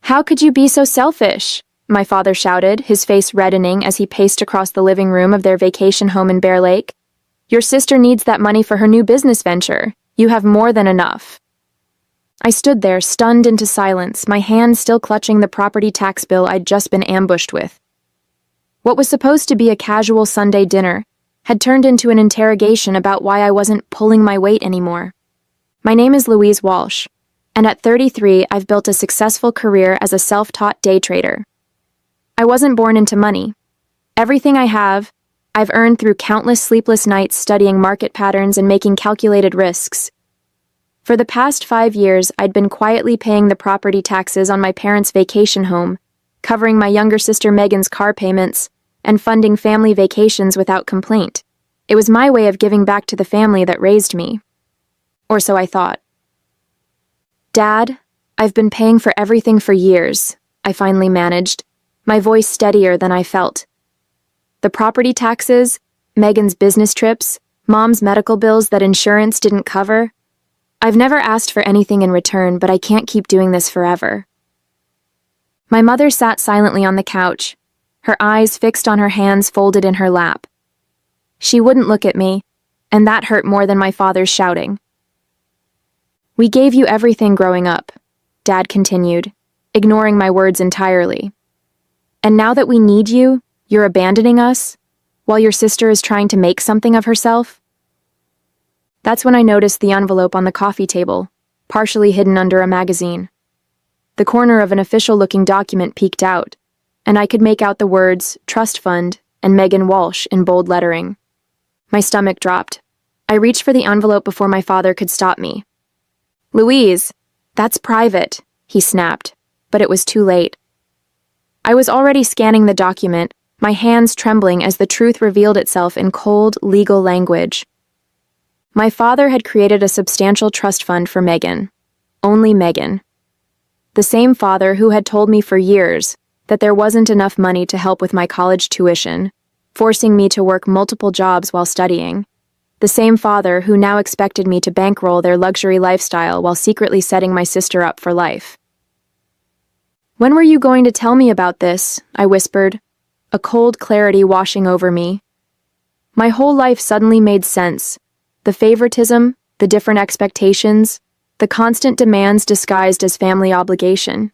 How could you be so selfish? My father shouted, his face reddening as he paced across the living room of their vacation home in Bear Lake. Your sister needs that money for her new business venture. You have more than enough. I stood there, stunned into silence, my hand still clutching the property tax bill I'd just been ambushed with. What was supposed to be a casual Sunday dinner had turned into an interrogation about why I wasn't pulling my weight anymore. My name is Louise Walsh, and at 33, I've built a successful career as a self-taught day trader. I wasn't born into money. Everything I have, I've earned through countless sleepless nights studying market patterns and making calculated risks. For the past 5 years, I'd been quietly paying the property taxes on my parents' vacation home, covering my younger sister Megan's car payments, and funding family vacations without complaint. It was my way of giving back to the family that raised me. Or so I thought. Dad, I've been paying for everything for years, I finally managed, my voice steadier than I felt. The property taxes, Megan's business trips, Mom's medical bills that insurance didn't cover. I've never asked for anything in return, but I can't keep doing this forever. My mother sat silently on the couch, her eyes fixed on her hands folded in her lap. She wouldn't look at me, and that hurt more than my father's shouting. We gave you everything growing up, Dad continued, ignoring my words entirely. And now that we need you, you're abandoning us, while your sister is trying to make something of herself? That's when I noticed the envelope on the coffee table, partially hidden under a magazine. The corner of an official-looking document peeked out, and I could make out the words Trust Fund and Megan Walsh in bold lettering. My stomach dropped. I reached for the envelope before my father could stop me. Louise, that's private, he snapped, but it was too late. I was already scanning the document, my hands trembling as the truth revealed itself in cold, legal language. My father had created a substantial trust fund for Megan. Only Megan. The same father who had told me for years that there wasn't enough money to help with my college tuition, forcing me to work multiple jobs while studying. The same father who now expected me to bankroll their luxury lifestyle while secretly setting my sister up for life. When were you going to tell me about this? I whispered, a cold clarity washing over me. My whole life suddenly made sense. The favoritism, the different expectations, the constant demands disguised as family obligation.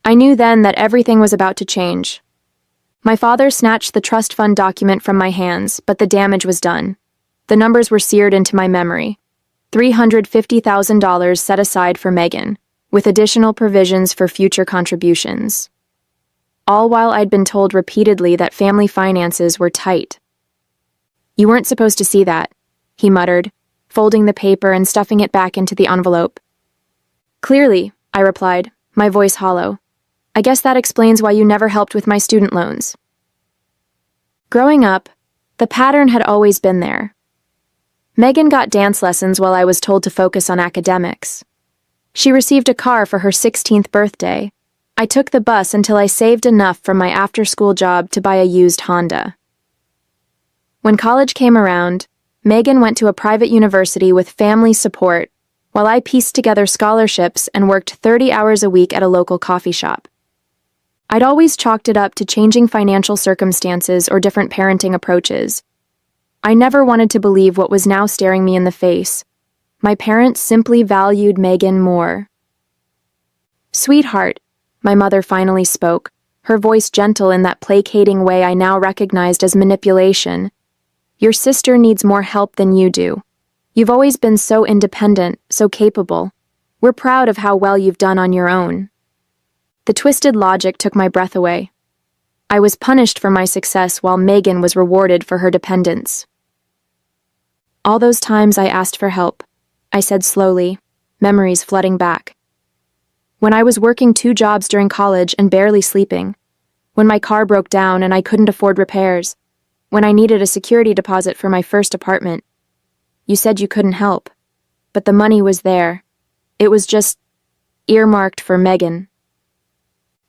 I knew then that everything was about to change. My father snatched the trust fund document from my hands, but the damage was done. The numbers were seared into my memory. $350,000 set aside for Megan, with additional provisions for future contributions. All while I'd been told repeatedly that family finances were tight. You weren't supposed to see that, he muttered, folding the paper and stuffing it back into the envelope. Clearly, I replied, my voice hollow. I guess that explains why you never helped with my student loans. Growing up, the pattern had always been there. Megan got dance lessons while I was told to focus on academics. She received a car for her 16th birthday. I took the bus until I saved enough from my after-school job to buy a used Honda. When college came around, Megan went to a private university with family support, while I pieced together scholarships and worked 30 hours a week at a local coffee shop. I'd always chalked it up to changing financial circumstances or different parenting approaches. I never wanted to believe what was now staring me in the face. My parents simply valued Megan more. Sweetheart, my mother finally spoke, her voice gentle in that placating way I now recognized as manipulation. Your sister needs more help than you do. You've always been so independent, so capable. We're proud of how well you've done on your own. The twisted logic took my breath away. I was punished for my success while Megan was rewarded for her dependence. All those times I asked for help, I said slowly, memories flooding back. When I was working 2 jobs during college and barely sleeping. When my car broke down and I couldn't afford repairs. When I needed a security deposit for my first apartment. You said you couldn't help, but the money was there. It was just earmarked for Megan.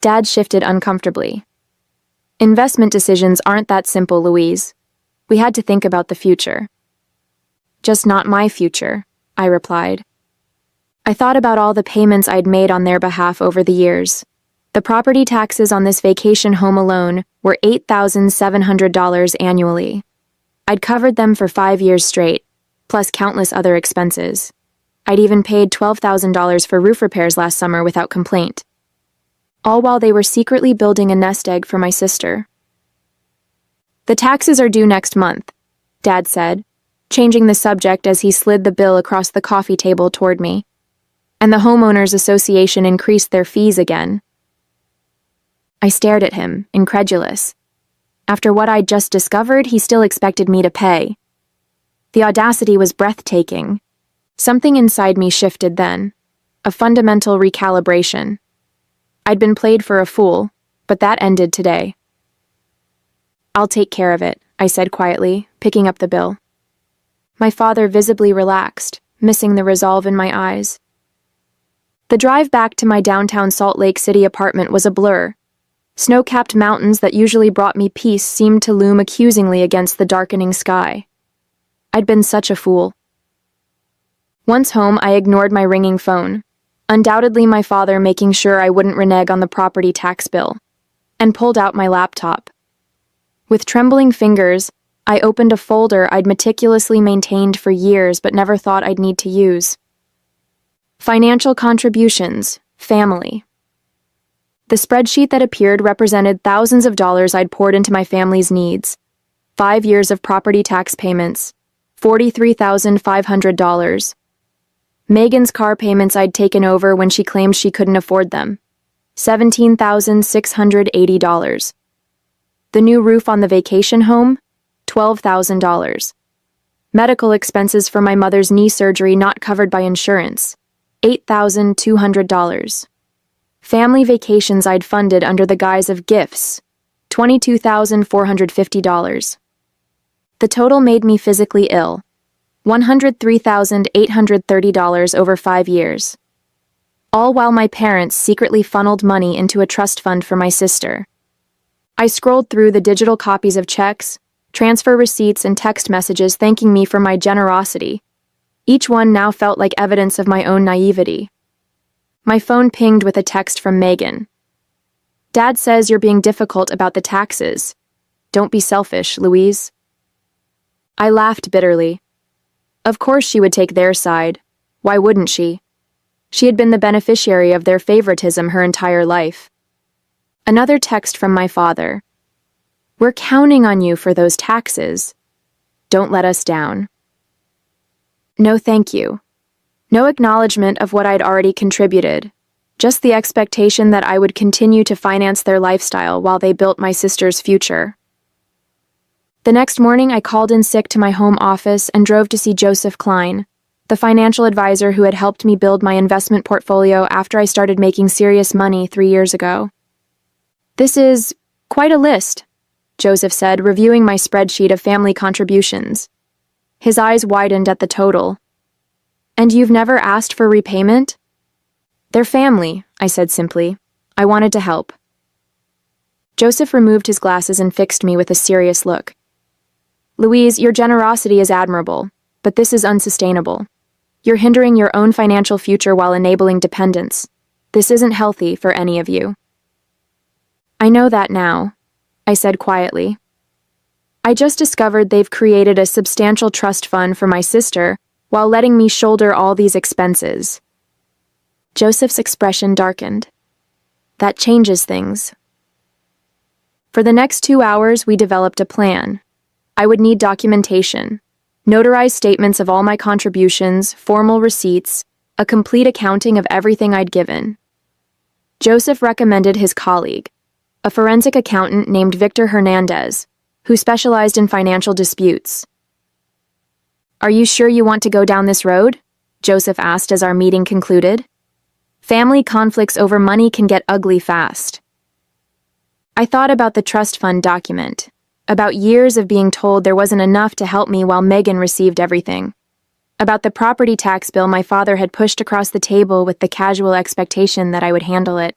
Dad shifted uncomfortably. Investment decisions aren't that simple, Louise. We had to think about the future. Just not my future, I replied. I thought about all the payments I'd made on their behalf over the years. The property taxes on this vacation home alone were $8,700 annually. I'd covered them for 5 years straight, plus countless other expenses. I'd even paid $12,000 for roof repairs last summer without complaint. All while they were secretly building a nest egg for my sister. The taxes are due next month, Dad said, changing the subject as he slid the bill across the coffee table toward me. And the Homeowners Association increased their fees again. I stared at him, incredulous. After what I'd just discovered, he still expected me to pay. The audacity was breathtaking. Something inside me shifted then, a fundamental recalibration. I'd been played for a fool, but that ended today. I'll take care of it, I said quietly, picking up the bill. My father visibly relaxed, missing the resolve in my eyes. The drive back to my downtown Salt Lake City apartment was a blur. Snow-capped mountains that usually brought me peace seemed to loom accusingly against the darkening sky. I'd been such a fool. Once home, I ignored my ringing phone, undoubtedly my father making sure I wouldn't renege on the property tax bill, and pulled out my laptop. With trembling fingers, I opened a folder I'd meticulously maintained for years but never thought I'd need to use. Financial contributions, family. The spreadsheet that appeared represented thousands of dollars I'd poured into my family's needs. 5 years of property tax payments, $43,500. Megan's car payments I'd taken over when she claimed she couldn't afford them, $17,680. The new roof on the vacation home, $12,000. Medical expenses for my mother's knee surgery not covered by insurance, $8,200. Family vacations I'd funded under the guise of gifts, $22,450. The total made me physically ill, $103,830 over 5 years. All while my parents secretly funneled money into a trust fund for my sister. I scrolled through the digital copies of checks, transfer receipts, and text messages thanking me for my generosity. Each one now felt like evidence of my own naivety. My phone pinged with a text from Megan. Dad says you're being difficult about the taxes. Don't be selfish, Louise. I laughed bitterly. Of course she would take their side. Why wouldn't she? She had been the beneficiary of their favoritism her entire life. Another text from my father. We're counting on you for those taxes. Don't let us down. No thank you. No acknowledgement of what I'd already contributed, just the expectation that I would continue to finance their lifestyle while they built my sister's future. The next morning, I called in sick to my home office and drove to see Joseph Klein, the financial advisor who had helped me build my investment portfolio after I started making serious money 3 years ago. This is quite a list, Joseph said, reviewing my spreadsheet of family contributions. His eyes widened at the total. And you've never asked for repayment? They're family, I said simply. I wanted to help. Joseph removed his glasses and fixed me with a serious look. Louise, your generosity is admirable, but this is unsustainable. You're hindering your own financial future while enabling dependence. This isn't healthy for any of you. I know that now, I said quietly. I just discovered they've created a substantial trust fund for my sister while letting me shoulder all these expenses. Joseph's expression darkened. That changes things. For the next 2 hours, we developed a plan. I would need documentation, notarized statements of all my contributions, formal receipts, a complete accounting of everything I'd given. Joseph recommended his colleague, a forensic accountant named Victor Hernandez, who specialized in financial disputes. Are you sure you want to go down this road? Joseph asked as our meeting concluded. Family conflicts over money can get ugly fast. I thought about the trust fund document, about years of being told there wasn't enough to help me while Megan received everything, about the property tax bill my father had pushed across the table with the casual expectation that I would handle it.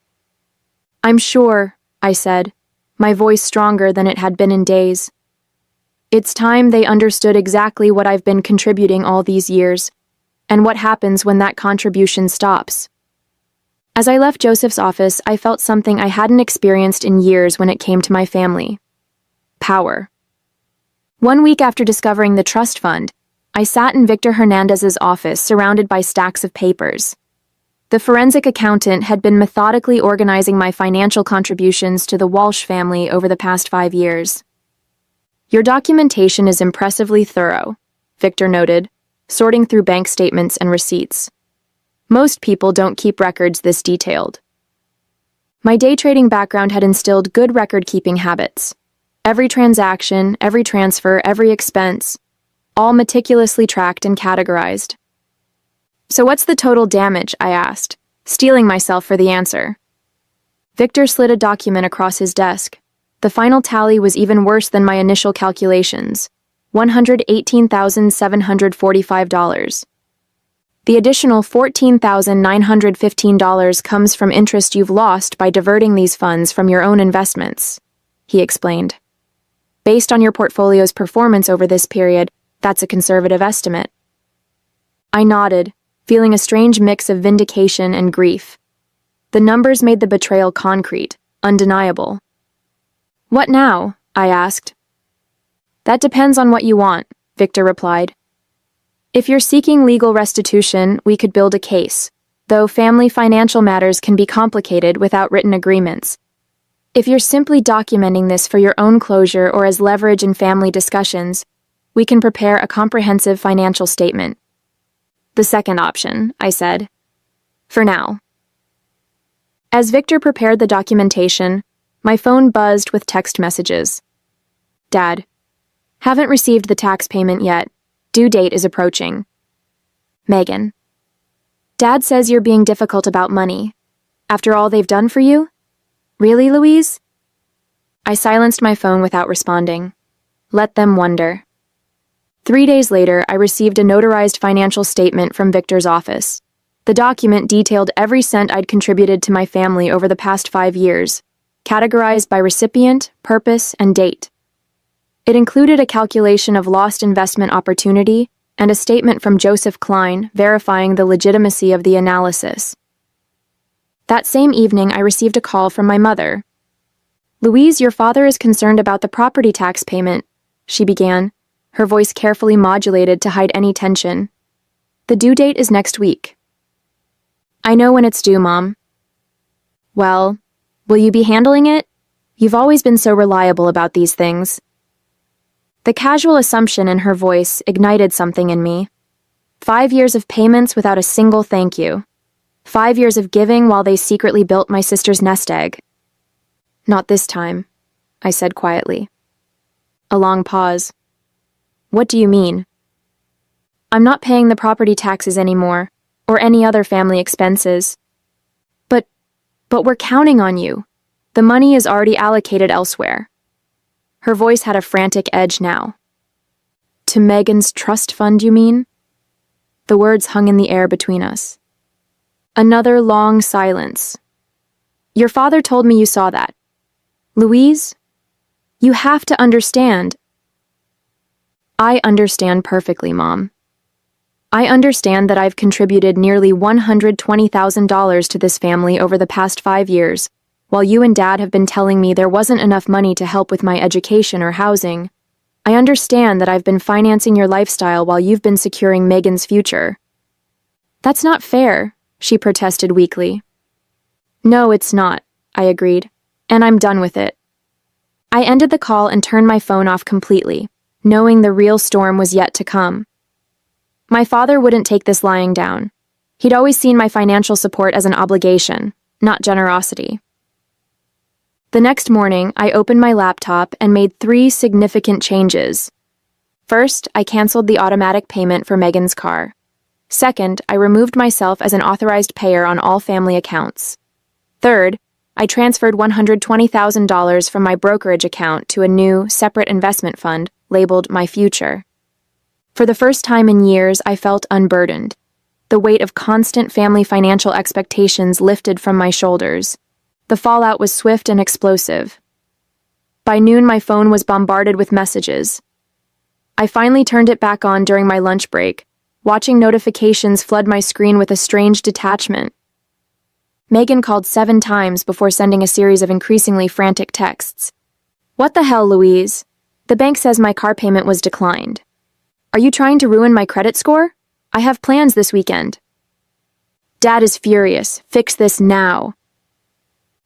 I'm sure, I said, my voice stronger than it had been in days. It's time they understood exactly what I've been contributing all these years, and what happens when that contribution stops. As I left Joseph's office, I felt something I hadn't experienced in years when it came to my family. Power. 1 week after discovering the trust fund, I sat in Victor Hernandez's office surrounded by stacks of papers. The forensic accountant had been methodically organizing my financial contributions to the Walsh family over the past 5 years. "Your documentation is impressively thorough," Victor noted, sorting through bank statements and receipts. "Most people don't keep records this detailed." My day trading background had instilled good record-keeping habits. Every transaction, every transfer, every expense, all meticulously tracked and categorized. "So what's the total damage?" I asked, steeling myself for the answer. Victor slid a document across his desk. The final tally was even worse than my initial calculations: $118,745. The additional $14,915 comes from interest you've lost by diverting these funds from your own investments, he explained. "Based on your portfolio's performance over this period, that's a conservative estimate." I nodded, feeling a strange mix of vindication and grief. The numbers made the betrayal concrete, undeniable. "What now?" I asked. "That depends on what you want," Victor replied. "If you're seeking legal restitution, we could build a case, though family financial matters can be complicated without written agreements. If you're simply documenting this for your own closure or as leverage in family discussions, we can prepare a comprehensive financial statement." "The second option," I said. "For now." As Victor prepared the documentation, my phone buzzed with text messages. "Dad, haven't received the tax payment yet. Due date is approaching. Megan, Dad says you're being difficult about money. After all they've done for you? Really, Louise?" I silenced my phone without responding. Let them wonder. 3 days later, I received a notarized financial statement from Victor's office. The document detailed every cent I'd contributed to my family over the past 5 years, categorized by recipient, purpose, and date. It included a calculation of lost investment opportunity and a statement from Joseph Klein verifying the legitimacy of the analysis. That same evening, I received a call from my mother. "Louise, your father is concerned about the property tax payment," she began, her voice carefully modulated to hide any tension. "The due date is next week." "I know when it's due, Mom." "Well, will you be handling it? You've always been so reliable about these things." The casual assumption in her voice ignited something in me. 5 years of payments without a single thank you. 5 years of giving while they secretly built my sister's nest egg. "Not this time," I said quietly. A long pause. "What do you mean?" "I'm not paying the property taxes anymore, or any other family expenses." But we're counting on you. The money is already allocated elsewhere." Her voice had a frantic edge now. "To Megan's trust fund, you mean?" The words hung in the air between us. Another long silence. "Your father told me you saw that. Louise, you have to understand." "I understand perfectly, Mom. I understand that I've contributed nearly $120,000 to this family over the past 5 years, while you and Dad have been telling me there wasn't enough money to help with my education or housing. I understand that I've been financing your lifestyle while you've been securing Megan's future." "That's not fair," she protested weakly. "No, it's not," I agreed, "and I'm done with it." I ended the call and turned my phone off completely, knowing the real storm was yet to come. My father wouldn't take this lying down. He'd always seen my financial support as an obligation, not generosity. The next morning, I opened my laptop and made 3 significant changes. First, I canceled the automatic payment for Megan's car. Second, I removed myself as an authorized payer on all family accounts. Third, I transferred $120,000 from my brokerage account to a new, separate investment fund labeled My Future. For the first time in years, I felt unburdened. The weight of constant family financial expectations lifted from my shoulders. The fallout was swift and explosive. By noon, my phone was bombarded with messages. I finally turned it back on during my lunch break, watching notifications flood my screen with a strange detachment. Megan called 7 times before sending a series of increasingly frantic texts. What the hell, Louise? The bank says my car payment was declined. Are you trying to ruin my credit score? I have plans this weekend. Dad is furious. Fix this now.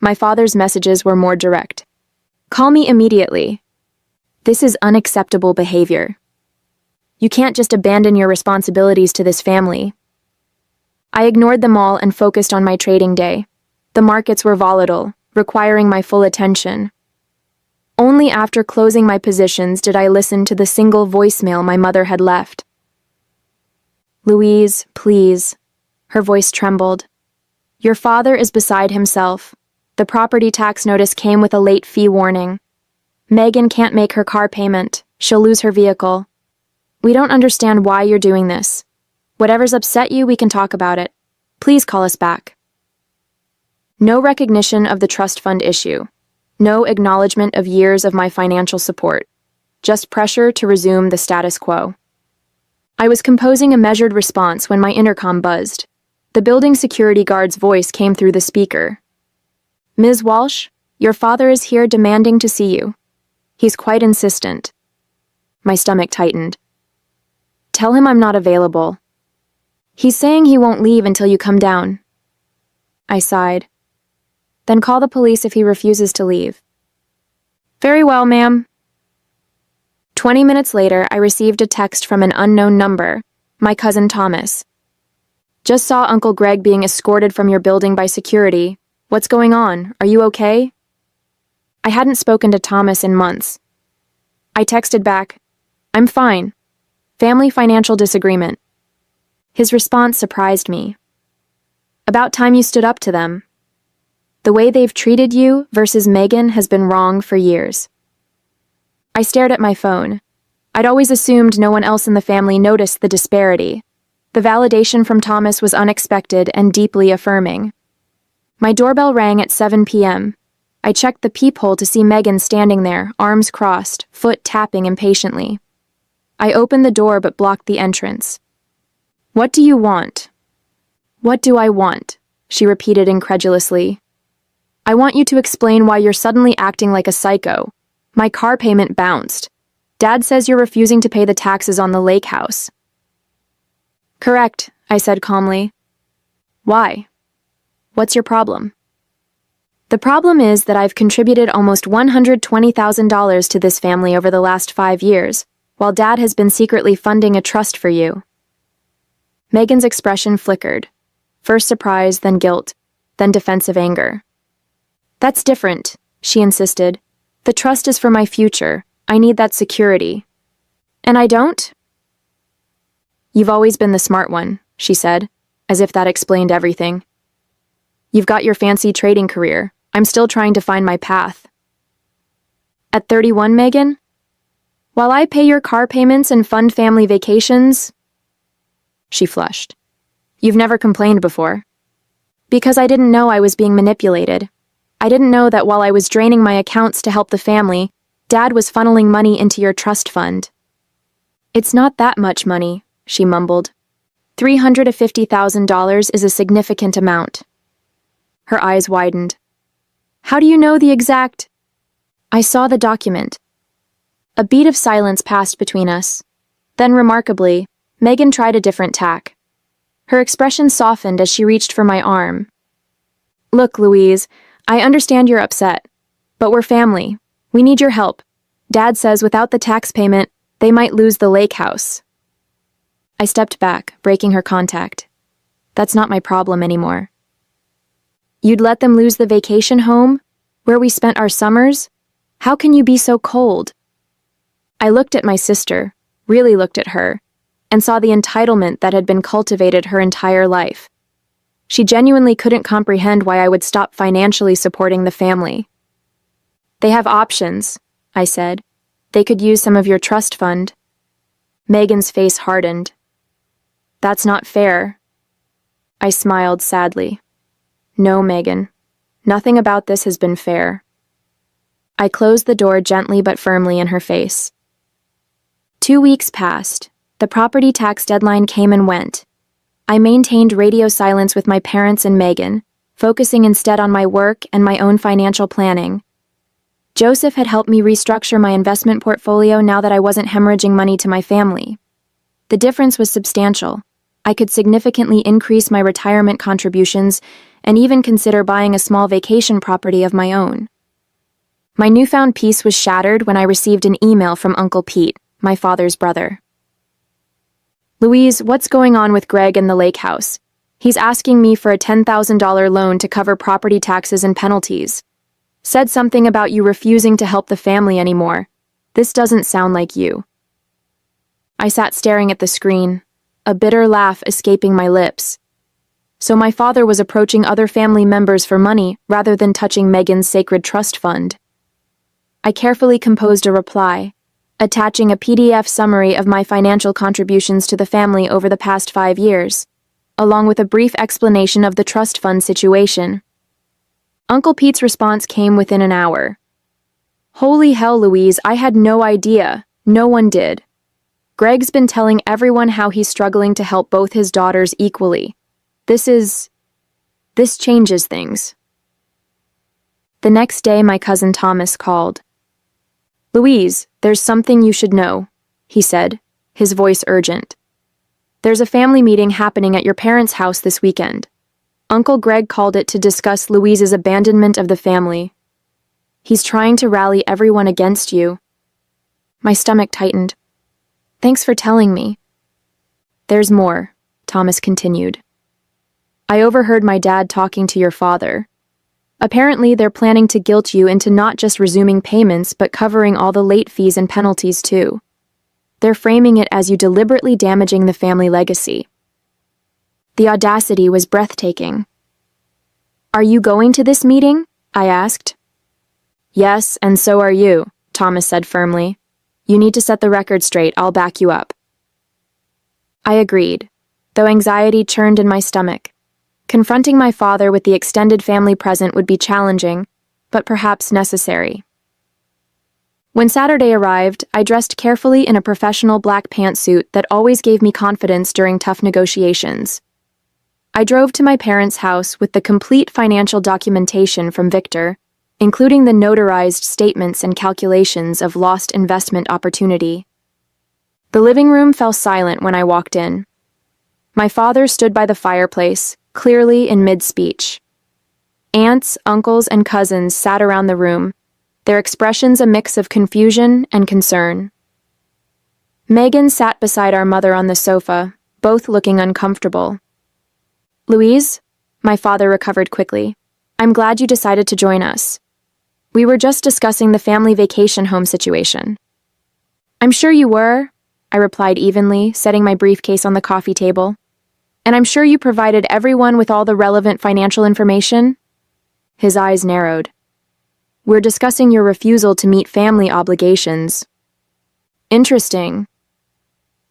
My father's messages were more direct. Call me immediately. This is unacceptable behavior. You can't just abandon your responsibilities to this family. I ignored them all and focused on my trading day. The markets were volatile, requiring my full attention. Only after closing my positions did I listen to the single voicemail my mother had left. Louise, please. Her voice trembled. Your father is beside himself. The property tax notice came with a late fee warning. Megan can't make her car payment. She'll lose her vehicle. We don't understand why you're doing this. Whatever's upset you, we can talk about it. Please call us back. No recognition of the trust fund issue. No acknowledgement of years of my financial support. Just pressure to resume the status quo. I was composing a measured response when my intercom buzzed. The building security guard's voice came through the speaker. Ms. Walsh, your father is here demanding to see you. He's quite insistent. My stomach tightened. Tell him I'm not available. He's saying he won't leave until you come down. I sighed. Then call the police if he refuses to leave. Very well, ma'am. 20 minutes later, I received a text from an unknown number, my cousin Thomas. Just saw Uncle Greg being escorted from your building by security. What's going on? Are you okay? I hadn't spoken to Thomas in months. I texted back, I'm fine. Family financial disagreement. His response surprised me. About time you stood up to them. The way they've treated you versus Megan has been wrong for years. I stared at my phone. I'd always assumed no one else in the family noticed the disparity. The validation from Thomas was unexpected and deeply affirming. My doorbell rang at 7 p.m. I checked the peephole to see Megan standing there, arms crossed, foot tapping impatiently. I opened the door but blocked the entrance. What do you want? What do I want? She repeated incredulously. I want you to explain why you're suddenly acting like a psycho. My car payment bounced. Dad says you're refusing to pay the taxes on the lake house. Correct, I said calmly. Why? What's your problem? The problem is that I've contributed almost $120,000 to this family over the last 5 years, while Dad has been secretly funding a trust for you. Megan's expression flickered. First surprise, then guilt, then defensive anger. That's different, she insisted. The trust is for my future. I need that security. And I don't? You've always been the smart one, she said, as if that explained everything. You've got your fancy trading career. I'm still trying to find my path. At 31, Megan? While I pay your car payments and fund family vacations? She flushed. You've never complained before. Because I didn't know I was being manipulated. I didn't know that while I was draining my accounts to help the family, Dad was funneling money into your trust fund. It's not that much money, she mumbled. $350,000 is a significant amount. Her eyes widened. How do you know the exact? I saw the document. A beat of silence passed between us. Then, remarkably, Megan tried a different tack. Her expression softened as she reached for my arm. Look, Louise, I understand you're upset, but we're family. We need your help. Dad says without the tax payment, they might lose the lake house. I stepped back, breaking her contact. That's not my problem anymore. You'd let them lose the vacation home, where we spent our summers? How can you be so cold? I looked at my sister, really looked at her, and saw the entitlement that had been cultivated her entire life. She genuinely couldn't comprehend why I would stop financially supporting the family. They have options, I said. They could use some of your trust fund. Megan's face hardened. That's not fair. I smiled sadly. No, Megan. Nothing about this has been fair. I closed the door gently but firmly in her face. 2 weeks passed. The property tax deadline came and went. I maintained radio silence with my parents and Megan, focusing instead on my work and my own financial planning. Joseph had helped me restructure my investment portfolio now that I wasn't hemorrhaging money to my family. The difference was substantial. I could significantly increase my retirement contributions and even consider buying a small vacation property of my own. My newfound peace was shattered when I received an email from Uncle Pete, my father's brother. "Louise, what's going on with Greg and the lake house? He's asking me for a $10,000 loan to cover property taxes and penalties. Said something about you refusing to help the family anymore. This doesn't sound like you." I sat staring at the screen, a bitter laugh escaping my lips. So my father was approaching other family members for money rather than touching Megan's sacred trust fund. I carefully composed a reply, attaching a PDF summary of my financial contributions to the family over the past 5 years, along with a brief explanation of the trust fund situation. Uncle Pete's response came within an hour. "Holy hell, Louise, I had no idea. No one did. Greg's been telling everyone how he's struggling to help both his daughters equally. This changes things." The next day, my cousin Thomas called. "Louise, there's something you should know," he said, his voice urgent. "There's a family meeting happening at your parents' house this weekend. Uncle Greg called it to discuss Louise's abandonment of the family. He's trying to rally everyone against you." My stomach tightened. "Thanks for telling me." "There's more," Thomas continued. "I overheard my dad talking to your father. Apparently, they're planning to guilt you into not just resuming payments but covering all the late fees and penalties too. They're framing it as you deliberately damaging the family legacy." The audacity was breathtaking. "Are you going to this meeting?" I asked. "Yes, and so are you," Thomas said firmly. "You need to set the record straight. I'll back you up." I agreed, though anxiety churned in my stomach. Confronting my father with the extended family present would be challenging, but perhaps necessary. When Saturday arrived, I dressed carefully in a professional black pantsuit that always gave me confidence during tough negotiations. I drove to my parents' house with the complete financial documentation from Victor, including the notarized statements and calculations of lost investment opportunity. The living room fell silent when I walked in. My father stood by the fireplace, clearly in mid-speech. Aunts, uncles, and cousins sat around the room, their expressions a mix of confusion and concern. Megan sat beside our mother on the sofa, both looking uncomfortable. "Louise," my father recovered quickly, "I'm glad you decided to join us. We were just discussing the family vacation home situation." "I'm sure you were," I replied evenly, setting my briefcase on the coffee table. "And I'm sure you provided everyone with all the relevant financial information?" His eyes narrowed. "We're discussing your refusal to meet family obligations." "Interesting."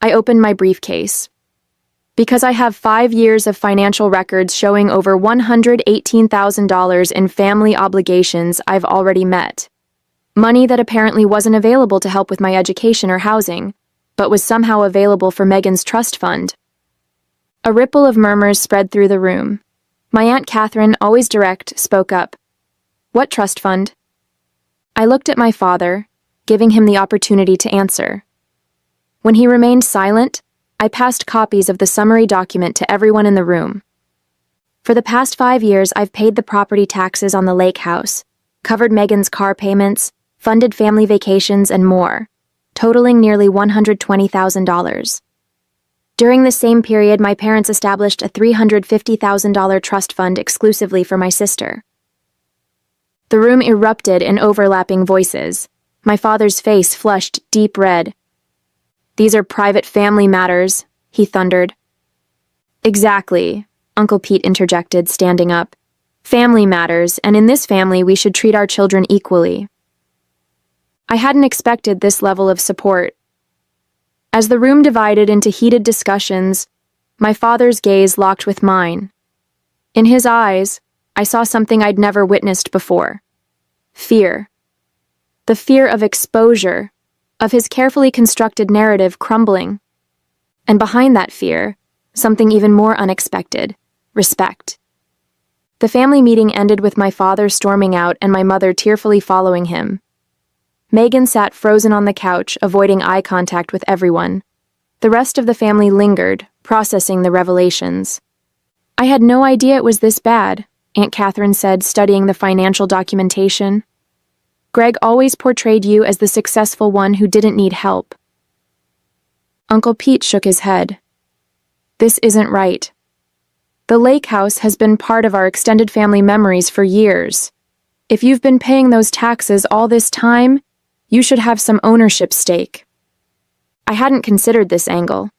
I opened my briefcase. "Because I have 5 years of financial records showing over $118,000 in family obligations I've already met. Money that apparently wasn't available to help with my education or housing, but was somehow available for Megan's trust fund." A ripple of murmurs spread through the room. My Aunt Catherine, always direct, spoke up. "What trust fund?" I looked at my father, giving him the opportunity to answer. When he remained silent, I passed copies of the summary document to everyone in the room. "For the past 5 years, I've paid the property taxes on the lake house, covered Megan's car payments, funded family vacations, and more, totaling nearly $120,000. During the same period, my parents established a $350,000 trust fund exclusively for my sister." The room erupted in overlapping voices. My father's face flushed deep red. "These are private family matters," he thundered. "Exactly," Uncle Pete interjected, standing up. "Family matters, and in this family we should treat our children equally." I hadn't expected this level of support. As the room divided into heated discussions, my father's gaze locked with mine. In his eyes, I saw something I'd never witnessed before. Fear. The fear of exposure, of his carefully constructed narrative crumbling. And behind that fear, something even more unexpected: respect. The family meeting ended with my father storming out and my mother tearfully following him. Megan sat frozen on the couch, avoiding eye contact with everyone. The rest of the family lingered, processing the revelations. "I had no idea it was this bad," Aunt Catherine said, studying the financial documentation. "Greg always portrayed you as the successful one who didn't need help." Uncle Pete shook his head. "This isn't right. The lake house has been part of our extended family memories for years. If you've been paying those taxes all this time, you should have some ownership stake." I hadn't considered this angle.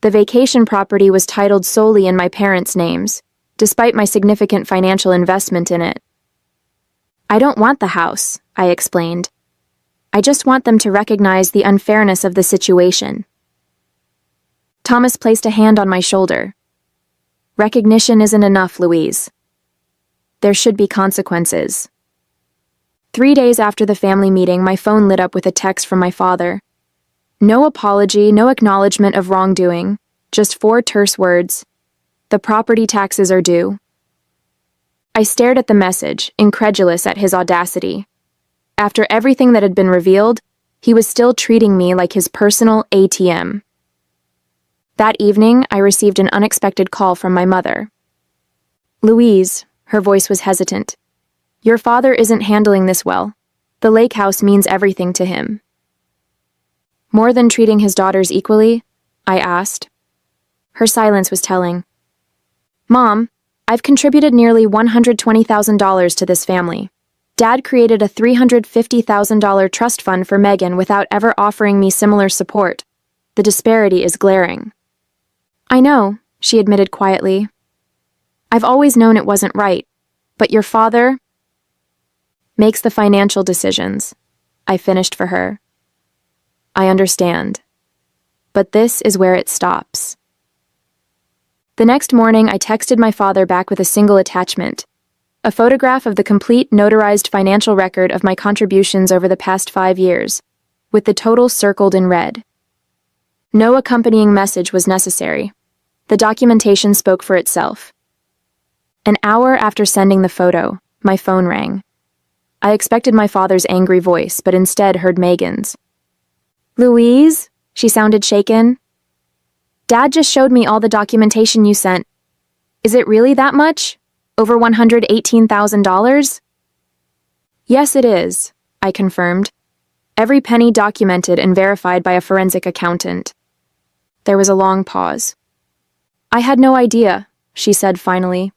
The vacation property was titled solely in my parents' names, despite my significant financial investment in it. "I don't want the house," I explained. "I just want them to recognize the unfairness of the situation." Thomas placed a hand on my shoulder. "Recognition isn't enough, Louise. There should be consequences." 3 days after the family meeting, my phone lit up with a text from my father. No apology, no acknowledgement of wrongdoing, just 4 terse words. "The property taxes are due." I stared at the message, incredulous at his audacity. After everything that had been revealed, he was still treating me like his personal ATM. That evening, I received an unexpected call from my mother. "Louise," her voice was hesitant, "your father isn't handling this well. The lake house means everything to him." "More than treating his daughters equally?" I asked. Her silence was telling. "Mom, I've contributed nearly $120,000 to this family. Dad created a $350,000 trust fund for Megan without ever offering me similar support. The disparity is glaring." "I know," she admitted quietly. "I've always known it wasn't right, but your father makes the financial decisions." I finished for her. "I understand. But this is where it stops." The next morning, I texted my father back with a single attachment, a photograph of the complete notarized financial record of my contributions over the past 5 years, with the total circled in red. No accompanying message was necessary. The documentation spoke for itself. An hour after sending the photo, my phone rang. I expected my father's angry voice, but instead heard Megan's. "Louise?" She sounded shaken. "Dad just showed me all the documentation you sent. Is it really that much? Over $118,000? "Yes, it is," I confirmed. "Every penny documented and verified by a forensic accountant." There was a long pause. "I had no idea," she said finally.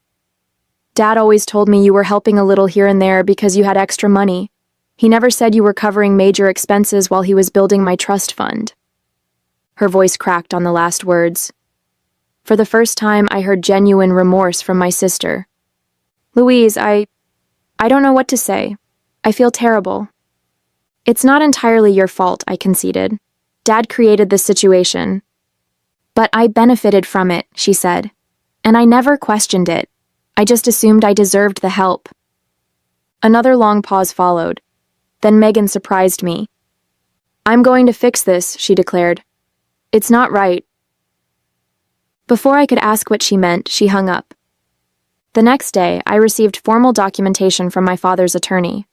"Dad always told me you were helping a little here and there because you had extra money. He never said you were covering major expenses while he was building my trust fund." Her voice cracked on the last words. For the first time, I heard genuine remorse from my sister. "Louise, I don't know what to say. I feel terrible." "It's not entirely your fault," I conceded. "Dad created this situation." "But I benefited from it," she said. "And I never questioned it. I just assumed I deserved the help." Another long pause followed. Then Megan surprised me. "I'm going to fix this," she declared. "It's not right." Before I could ask what she meant, she hung up. The next day, I received formal documentation from my father's attorney.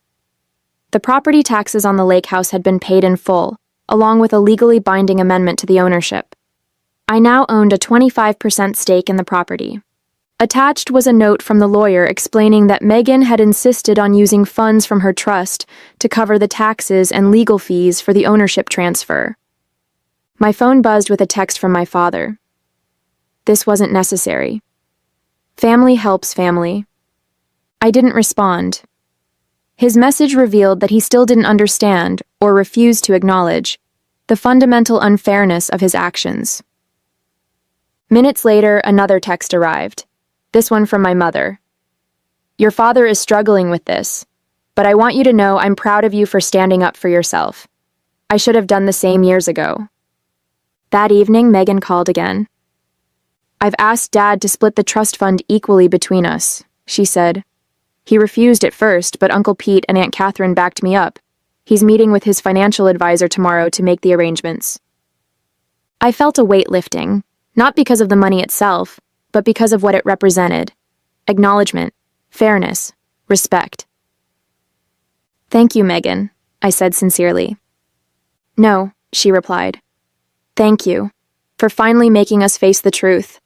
The property taxes on the lake house had been paid in full, along with a legally binding amendment to the ownership. I now owned a 25% stake in the property. Attached was a note from the lawyer explaining that Megan had insisted on using funds from her trust to cover the taxes and legal fees for the ownership transfer. My phone buzzed with a text from my father. This wasn't necessary. Family helps family. I didn't respond. His message revealed that he still didn't understand, or refused to acknowledge, the fundamental unfairness of his actions. Minutes later, another text arrived. This one from my mother. "Your father is struggling with this, but I want you to know I'm proud of you for standing up for yourself. I should have done the same years ago." That evening, Megan called again. "I've asked Dad to split the trust fund equally between us," she said. "He refused at first, but Uncle Pete and Aunt Catherine backed me up. He's meeting with his financial advisor tomorrow to make the arrangements." I felt a weight lifting, not because of the money itself, but because of what it represented. Acknowledgement, Fairness. Respect. Thank you, Megan, I said sincerely. No, she replied. Thank you for finally making us face the truth.